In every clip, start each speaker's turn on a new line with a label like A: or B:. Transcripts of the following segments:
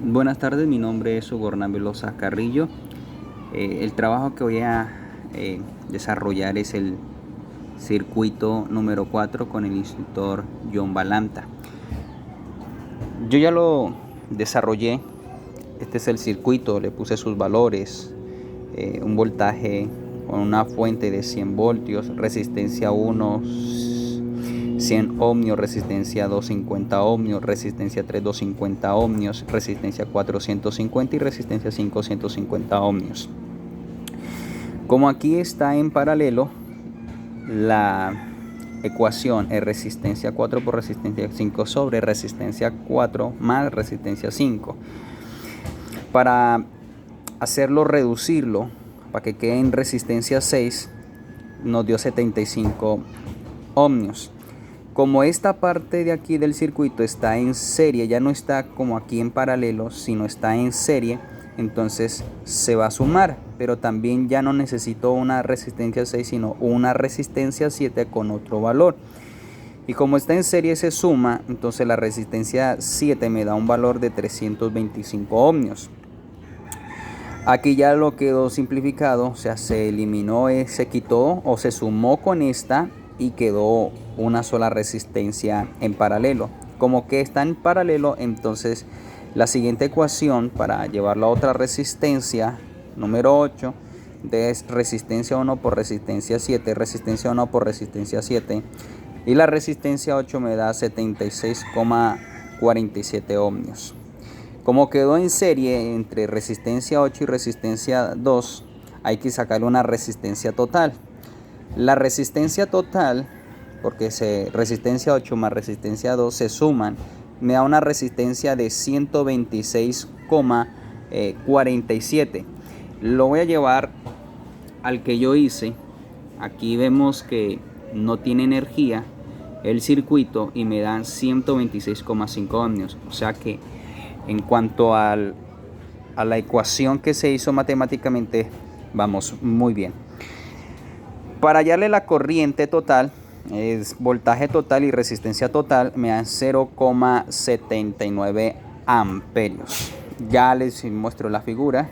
A: Buenas tardes, mi nombre es Suborna Velosa Carrillo. El trabajo que voy a desarrollar es el circuito número 4 con el instructor John Balanta. Yo ya lo desarrollé. Este es el circuito, le puse sus valores, un voltaje con una fuente de 100 voltios, resistencia 1, 100 ohmios, resistencia 2, 50 ohmios, resistencia 3, 250 ohmios, resistencia 4, 150 y resistencia 5, 150 ohmios. Como aquí está en paralelo la ecuación es resistencia 4 por resistencia 5 sobre resistencia 4 más resistencia 5. Para hacerlo, reducirlo, para que quede en resistencia 6, nos dio 75 ohmios. Como esta parte de aquí del circuito está en serie, ya no está como aquí en paralelo, sino está en serie, entonces se va a sumar, pero también ya no necesito una resistencia 6, sino una resistencia 7 con otro valor. Y como está en serie se suma, entonces la resistencia 7 me da un valor de 325 ohmios. Aquí ya lo quedó simplificado, o sea, se eliminó, se quitó o se sumó con esta y quedó una sola resistencia en paralelo. Como que está en paralelo, entonces la siguiente ecuación para llevarlo a otra resistencia, número 8, es resistencia 1 por resistencia 7, resistencia 1 por resistencia 7, y la resistencia 8 me da 76,47 ohmios. Como quedó en serie entre resistencia 8 y resistencia 2, hay que sacarle una resistencia total. La resistencia total, porque resistencia 8 más resistencia 2 se suman, me da una resistencia de 126,47. Lo voy a llevar al que yo hice. Aquí vemos que no tiene energía el circuito y me dan 126,5 ohmios. O sea que en cuanto a la ecuación que se hizo matemáticamente, vamos muy bien. Para hallarle la corriente total, es voltaje total y resistencia total, me dan 0,79 amperios. Ya les muestro la figura.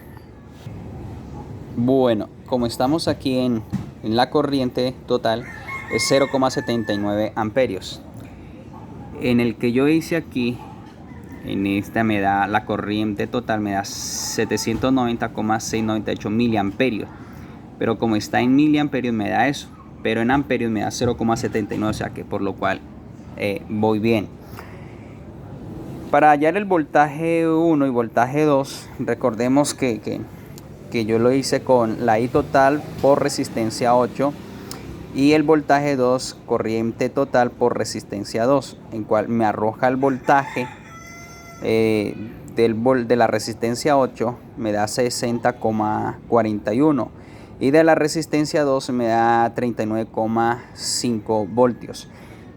A: Bueno, como estamos aquí en la corriente total, es 0,79 amperios. En el que yo hice aquí, en esta me da la corriente total, me da 790,698 miliamperios. Pero como está en miliamperios me da eso, pero en amperios me da 0,79, o sea que por lo cual voy bien. Para hallar el voltaje 1 y voltaje 2, recordemos que yo lo hice con la I total por resistencia 8 y el voltaje 2 corriente total por resistencia 2, en cual me arroja el voltaje de la resistencia 8 me da 60,41 y de la resistencia 2 me da 39,5 voltios.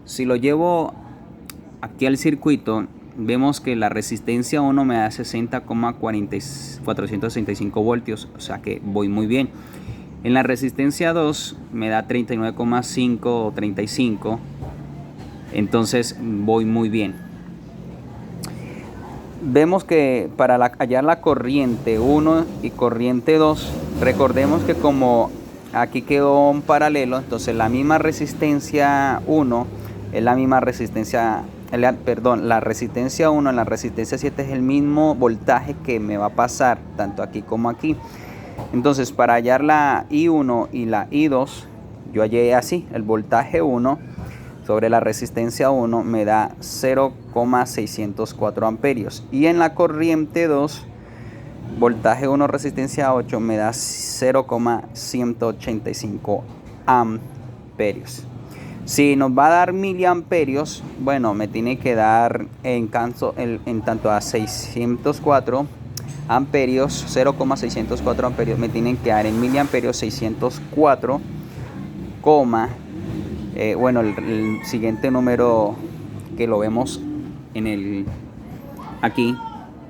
A: Si lo llevo aquí al circuito, vemos que la resistencia 1 me da 60,465 voltios, o sea que voy muy bien. En la resistencia 2 me da 39,5 o 35, entonces voy muy bien. Vemos que para hallar la corriente 1 y corriente 2, recordemos que como aquí quedó un paralelo, entonces la misma resistencia 1 es la misma resistencia, la resistencia 1 en la resistencia 7 es el mismo voltaje que me va a pasar tanto aquí como aquí. Entonces para hallar la I1 y la I2, yo hallé así, el voltaje 1 sobre la resistencia 1 me da 0,604 amperios. Y en la corriente 2, voltaje 1 resistencia 8 me da 0,185 amperios. Si nos va a dar miliamperios, bueno, me tiene que dar en tanto a 604 amperios, 0,604 amperios, me tienen que dar en miliamperios 604, bueno, el siguiente número que lo vemos aquí,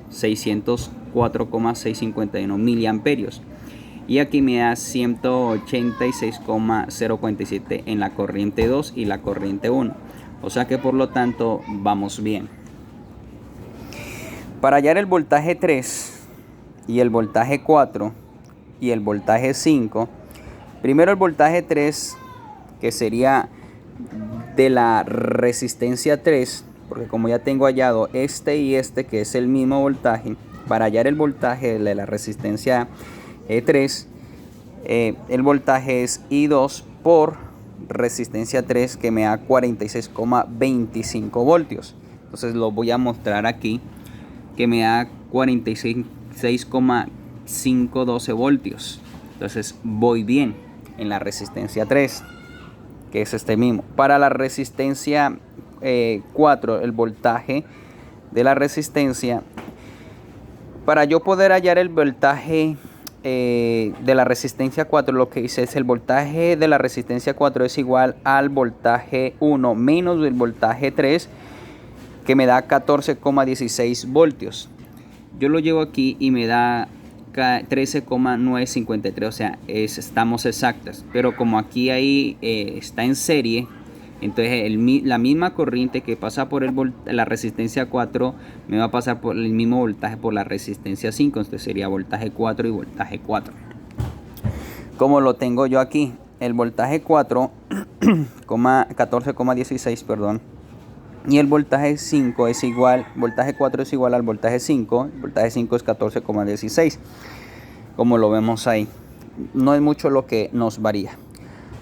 A: 604,651 miliamperios. Y aquí me da 186,047 en la corriente 2 y la corriente 1. O sea que por lo tanto vamos bien. Para hallar el voltaje 3 y el voltaje 4 y el voltaje 5, primero el voltaje 3, que sería de la resistencia 3, porque como ya tengo hallado este y este, que es el mismo voltaje, para hallar el voltaje de la resistencia 3, el voltaje es I2 por resistencia 3, que me da 46,25 voltios. Entonces lo voy a mostrar aquí, que me da 46,512 voltios. Entonces voy bien en la resistencia 3, que es este mismo. Para la resistencia 4, el voltaje de la resistencia, para yo poder hallar el voltaje de la resistencia 4, lo que hice es el voltaje de la resistencia 4 es igual al voltaje 1 menos el voltaje 3, que me da 14,16 voltios. Yo lo llevo aquí y me da 13,953, o sea, estamos exactas, pero como aquí está en serie, entonces la misma corriente que pasa por la resistencia 4 me va a pasar por el mismo voltaje por la resistencia 5, entonces sería voltaje 4 y voltaje 4. Como lo tengo yo aquí, el voltaje 4, 14,16, perdón, y el voltaje 5 es igual, voltaje 4 es igual al voltaje 5, el voltaje 5 es 14,16, como lo vemos ahí. No es mucho lo que nos varía.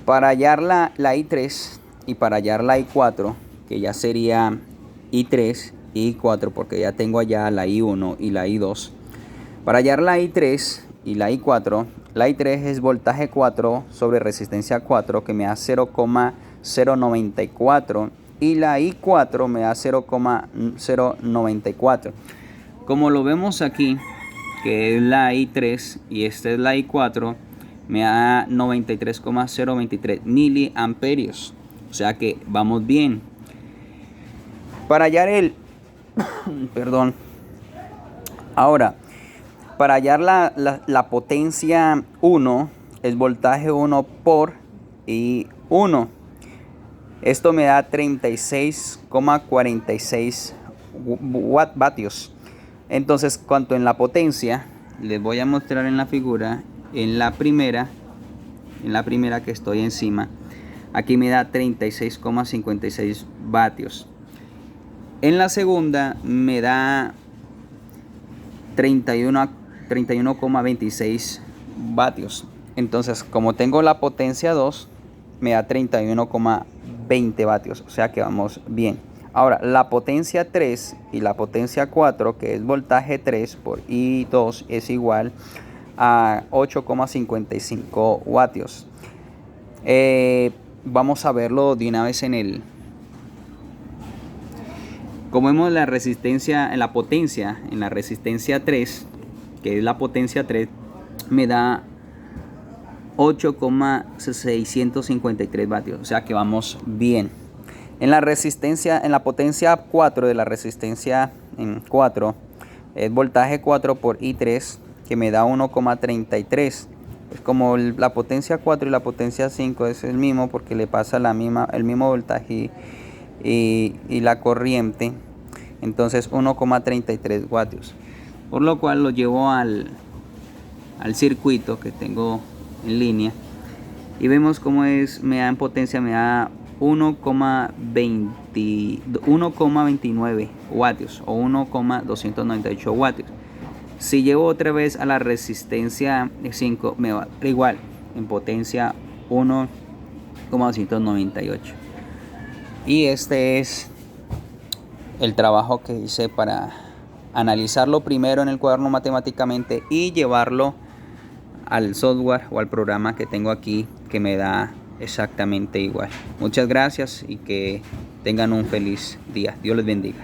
A: Para hallar la I3 y para hallar la I4, que ya sería I3 y I4, porque ya tengo allá la I1 y la I2. Para hallar la I3 y la I4, la I3 es voltaje 4 sobre resistencia 4, que me da 0,094, y la I4 me da 0,094. Como lo vemos aquí, que es la I3 y esta es la I4, me da 93,023 miliamperios. O sea que vamos bien. Para hallar perdón. Ahora, para hallar la potencia 1, es voltaje 1 por I1. Esto me da 36,46 vatios. Entonces, cuanto en la potencia, les voy a mostrar en la figura, en la primera que estoy encima, aquí me da 36,56 vatios. En la segunda me da 31,26 vatios. Entonces, como tengo la potencia 2, me da 31,20 vatios. O sea que vamos bien. Ahora, la potencia 3 y la potencia 4, que es voltaje 3 por I2, es igual a 8,55 vatios. Vamos a verlo de una vez como vemos la resistencia, en la potencia, en la resistencia 3, que es la potencia 3, me da 8,653 vatios. O sea que vamos bien. En la resistencia, en la potencia 4 de la resistencia 4, es voltaje 4 por I3, que me da 1,33. Pues como la potencia 4 y la potencia 5 es el mismo, porque le pasa el mismo voltaje y la corriente, entonces 1,33 vatios. Por lo cual lo llevo al circuito que tengo en línea y vemos cómo me da en potencia, me da 1,29 vatios o 1,298 vatios. Si llevo otra vez a la resistencia 5, me va a dar igual en potencia 1,298. Y este es el trabajo que hice para analizarlo primero en el cuaderno matemáticamente y llevarlo al software o al programa que tengo aquí, que me da exactamente igual. Muchas gracias y que tengan un feliz día. Dios les bendiga.